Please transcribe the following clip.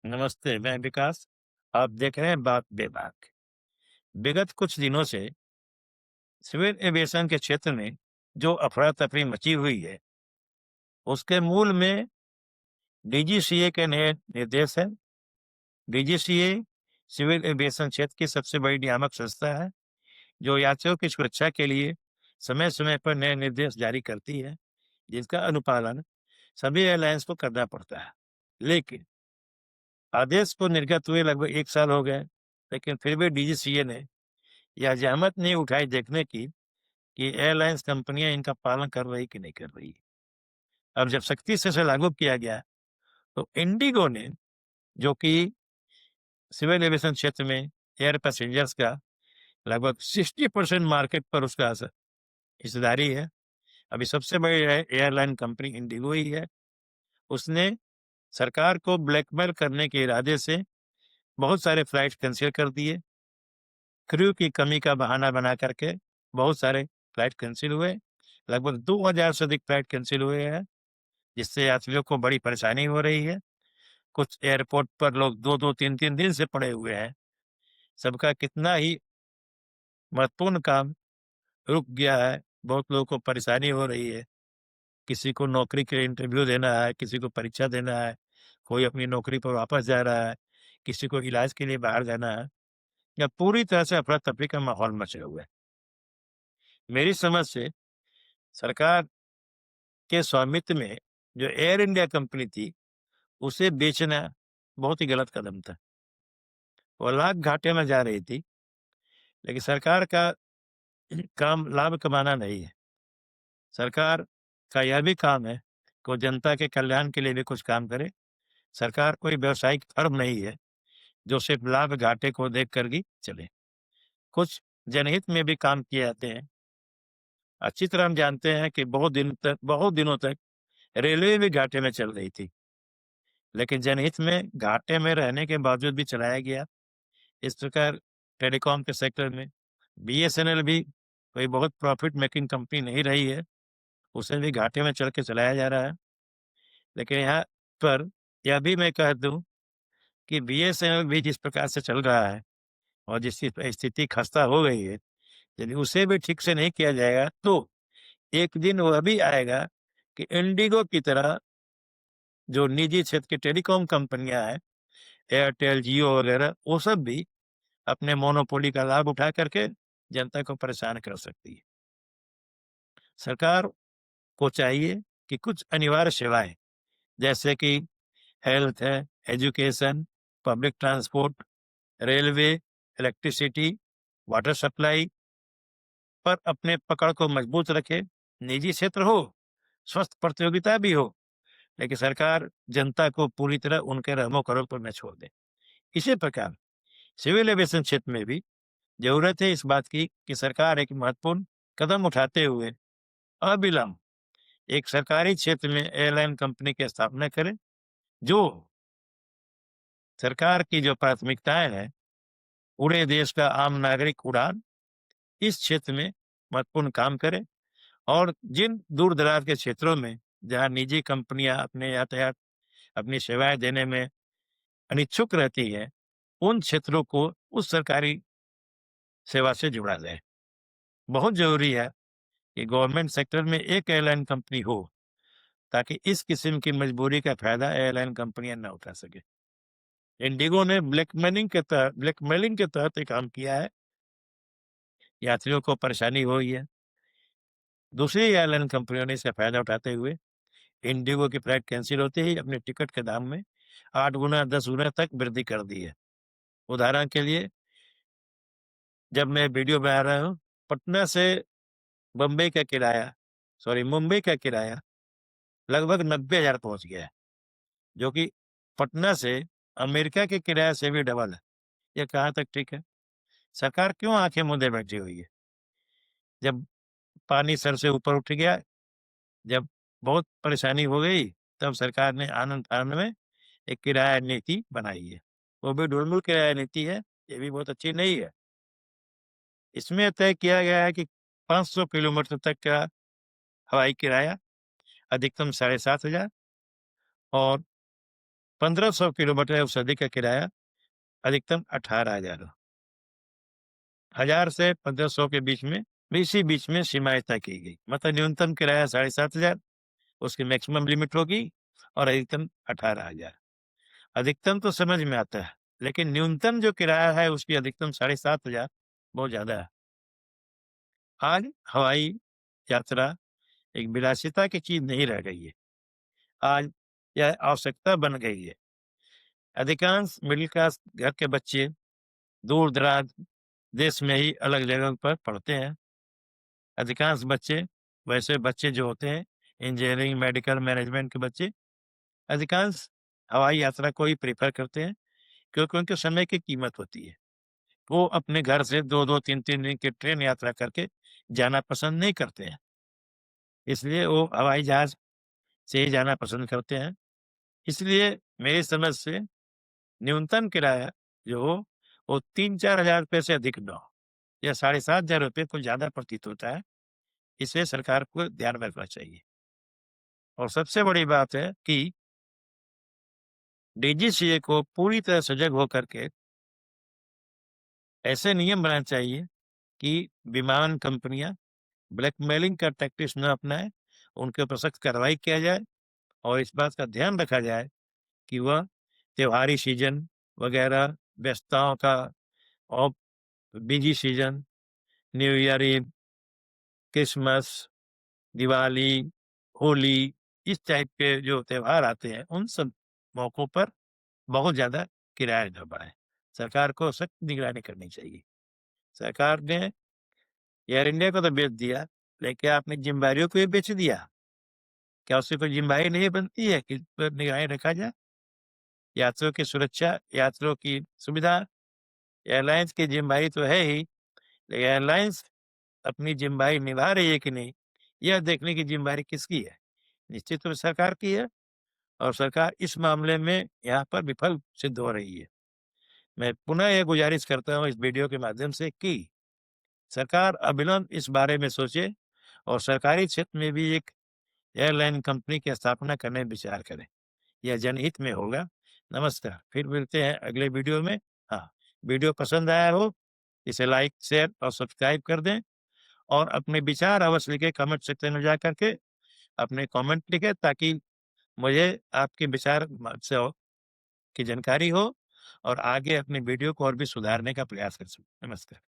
नमस्ते, मैं विकास। आप देख रहे हैं बात बेबाक। विगत कुछ दिनों से सिविल एविएशन के क्षेत्र में जो अफरा-तफरी मची हुई है, उसके मूल में डीजीसीए के नए निर्देश हैं। डीजीसीए सिविल एविएशन क्षेत्र की सबसे बड़ी नियामक संस्था है, जो यात्रियों की सुरक्षा के लिए समय-समय पर नए निर्देश जारी करती है, जिसका अनुपालन सभी एयरलाइंस को करना पड़ता है। लेकिन आदेश को निर्गत हुए लगभग 1 साल हो गए, लेकिन फिर भी डीजीसीए ने यह ज़हमत नहीं उठाई देखने की कि एयरलाइंस कंपनियां इनका पालन कर रही कि नहीं कर रही। अब जब सख्ती से इसे लागू किया गया तो इंडिगो ने, जो कि सिविल एविएशन क्षेत्र में एयर पैसेंजर्स का लगभग 60% मार्केट पर उसका हिस्सेदारी है, अभी सबसे बड़ी एयरलाइन कंपनी इंडिगो ही है। उसने सरकार को ब्लैकमेल करने के इरादे से बहुत सारे फ्लाइट कैंसिल कर दिए। क्रू की कमी का बहाना बना करके बहुत सारे फ्लाइट कैंसिल हुए। लगभग 2000 से अधिक फ्लाइट कैंसिल हुए हैं, जिससे यात्रियों को बड़ी परेशानी हो रही है। कुछ एयरपोर्ट पर लोग 2-2 3-3 दिन से पड़े हुए हैं। सबका कितना ही महत्वपूर्ण काम रुक गया है। बहुत लोगों को परेशानी हो रही है। किसी को नौकरी के लिए इंटरव्यू देना है, किसी को परीक्षा देना है, कोई अपनी नौकरी पर वापस जा रहा है, किसी को इलाज के लिए बाहर जाना है। या पूरी तरह से अफरा-तफरी का माहौल मचा हुआ है। मेरी समझ से सरकार के स्वामित्व में जो एयर इंडिया कंपनी थी, उसे बेचना बहुत ही गलत कदम था। वो लाख घाटे में जा रही थी, लेकिन सरकार का काम लाभ कमाना नहीं है। सरकार का यह भी काम है कि वो जनता के कल्याण के लिए भी कुछ काम करे। सरकार कोई व्यावसायिक फर्म नहीं है, जो सिर्फ लाभ घाटे को देख कर ही चले। कुछ जनहित में भी काम किए जाते हैं। अच्छी तरह हम जानते हैं कि बहुत दिनों तक रेलवे भी घाटे में चल रही थी, लेकिन जनहित में घाटे में रहने के बावजूद भी चलाया गया। इस प्रकार टेलीकॉम के सेक्टर में बीएसएनएल भी कोई बहुत प्रॉफिट मेकिंग कंपनी नहीं रही है, उसे भी घाटे में चल के चलाया जा रहा है। लेकिन यहाँ पर यह भी मैं कह दूं कि बीएसएनएल भी जिस प्रकार से चल रहा है और जिस स्थिति खस्ता हो गई है, यदि उसे भी ठीक से नहीं किया जाएगा तो एक दिन वह भी आएगा कि इंडिगो की तरह जो निजी क्षेत्र की टेलीकॉम कंपनियां हैं, एयरटेल, जियो वगैरह, वो सब भी अपने मोनोपोली का लाभ उठा करके जनता को परेशान कर सकती है। सरकार को चाहिए कि कुछ अनिवार्य सेवाएं जैसे कि हेल्थ है, education, public transport, railway, electricity, water supply पर अपने पकड़ को मजबूत रखे। निजी क्षेत्र हो, स्वस्थ प्रतियोगिता भी हो, लेकिन सरकार जनता को पूरी तरह उनके रहमो खरम पर न छोड़ दे। इसी प्रकार सिविल एविएशन क्षेत्र में भी जरूरत है इस बात की कि सरकार एक महत्वपूर्ण कदम उठाते हुए अविलंब एक सरकारी क्षेत्र में एयरलाइन कंपनी की स्थापना करे, जो सरकार की जो प्राथमिकताएं हैं, पूरे देश का आम नागरिक उड़ान इस क्षेत्र में महत्वपूर्ण काम करे। और जिन दूर दराज के क्षेत्रों में जहां निजी कंपनियां अपने यातायात अपनी सेवाएं देने में अनिच्छुक रहती है, उन क्षेत्रों को उस सरकारी सेवा से जोड़ा जाए। बहुत जरूरी है कि गवर्नमेंट सेक्टर में एक एयरलाइन कंपनी हो, ताकि इस किस्म की मजबूरी का फायदा एयरलाइन कंपनियां न उठा सके। इंडिगो ने ब्लैकमेलिंग के तहत ये काम किया है, यात्रियों को परेशानी हुई है। दूसरी एयरलाइन कंपनियों ने इसका फायदा उठाते हुए इंडिगो की फ्लाइट कैंसिल होते ही अपने टिकट के दाम में 8 गुना 10 गुना तक वृद्धि कर दी है। उदाहरण के लिए, जब मैं वीडियो बना रहा हूँ, पटना से बम्बई का किराया मुंबई का किराया लगभग 90,000 पहुंच गया है, जो कि पटना से अमेरिका के किराए से भी डबल है। ये कहाँ तक ठीक है? सरकार क्यों आंखें मूंदे बैठी हुई है? जब पानी सर से ऊपर उठ गया, जब बहुत परेशानी हो गई, तब सरकार ने आनंद फानन में एक किराया नीति बनाई है। वो भी ढुलमुल किराया नीति है, ये भी बहुत अच्छी नहीं है। इसमें तय किया गया है कि 500 किलोमीटर तक का हवाई किराया अधिकतम 7,500 और 1500 किलोमीटर या उससे अधिक का किराया अधिकतम 18,000 हो। 1000 से 1500 के बीच में, इसी बीच में सीमाएं तय की गई। मतलब न्यूनतम किराया 7,500, उसकी मैक्सिमम लिमिट होगी, और अधिकतम 18,000। अधिकतम तो समझ में आता है, लेकिन न्यूनतम जो किराया है उसकी अधिकतम 7,500 बहुत ज्यादा है। आज हवाई यात्रा एक विलासिता की चीज नहीं रह गई है, आज यह आवश्यकता बन गई है। अधिकांश मिडिल क्लास घर के बच्चे दूर दराज देश में ही अलग जगह पर पढ़ते हैं। अधिकांश बच्चे, वैसे बच्चे जो होते हैं इंजीनियरिंग, मेडिकल, मैनेजमेंट के बच्चे, अधिकांश हवाई यात्रा को ही प्रेफर करते हैं, क्योंकि उनके समय की कीमत होती है। वो अपने घर से 2-2, 3-3 दिन की ट्रेन यात्रा करके जाना पसंद नहीं करते हैं, इसलिए वो हवाई जहाज से ही जाना पसंद करते हैं। इसलिए मेरी समझ से न्यूनतम किराया जो हो वो 3-4 हज़ार रुपये से अधिक न हो, या 7,500 रुपये कुछ ज्यादा प्रतीत होता है। इसे सरकार को ध्यान में रखना चाहिए। और सबसे बड़ी बात है कि डीजीसीए को पूरी तरह सजग होकर के ऐसे नियम बनाने चाहिए कि विमान कंपनियां ब्लैकमेलिंग का टैक्टिक्स न अपनाएं, उनके ऊपर सख्त कार्रवाई किया जाए, और इस बात का ध्यान रखा जाए कि वह त्योहारी सीजन वगैरह, व्यस्तताओं का और busy season, new year eve, Christmas, Diwali, Holi, इस टाइप के जो त्योहार आते हैं उन सब मौकों पर बहुत ज्यादा किराया न बढ़ाए। सरकार को सख्त निगरानी करनी चाहिए। सरकार ने एयर इंडिया को तो बेच दिया, लेकिन क्या आपने जिम्मेदारियों को भी बेच दिया? क्या उससे कोई जिम्मेदारी नहीं बनती है कि इस पर निगरानी रखा जाए? यात्रियों की सुरक्षा, यात्रियों की सुविधा एयरलाइंस की जिम्मेदारी तो है ही, लेकिन एयरलाइंस अपनी जिम्मेदारी निभा रही है कि नहीं, यह देखने की जिम्मेदारी किसकी है? निश्चित रूप से सरकार की है, और सरकार इस मामले में यहाँ पर विफल सिद्ध हो रही है। मैं पुनः यह गुजारिश करता हूँ इस वीडियो के माध्यम से कि सरकार अविलंब इस बारे में सोचे, और सरकारी क्षेत्र में भी एक एयरलाइन कंपनी की स्थापना करने विचार करें। यह जनहित में होगा। नमस्कार, फिर मिलते हैं अगले वीडियो में। हाँ, वीडियो पसंद आया हो इसे लाइक, शेयर और सब्सक्राइब कर दें, और अपने विचार अवश्य लिखे कमेंट सेक्शन में जा करके अपने कमेंट लिखें, ताकि मुझे आपके विचार से की जानकारी हो, और आगे अपने वीडियो को और भी सुधारने का प्रयास कर सकूं। नमस्कार।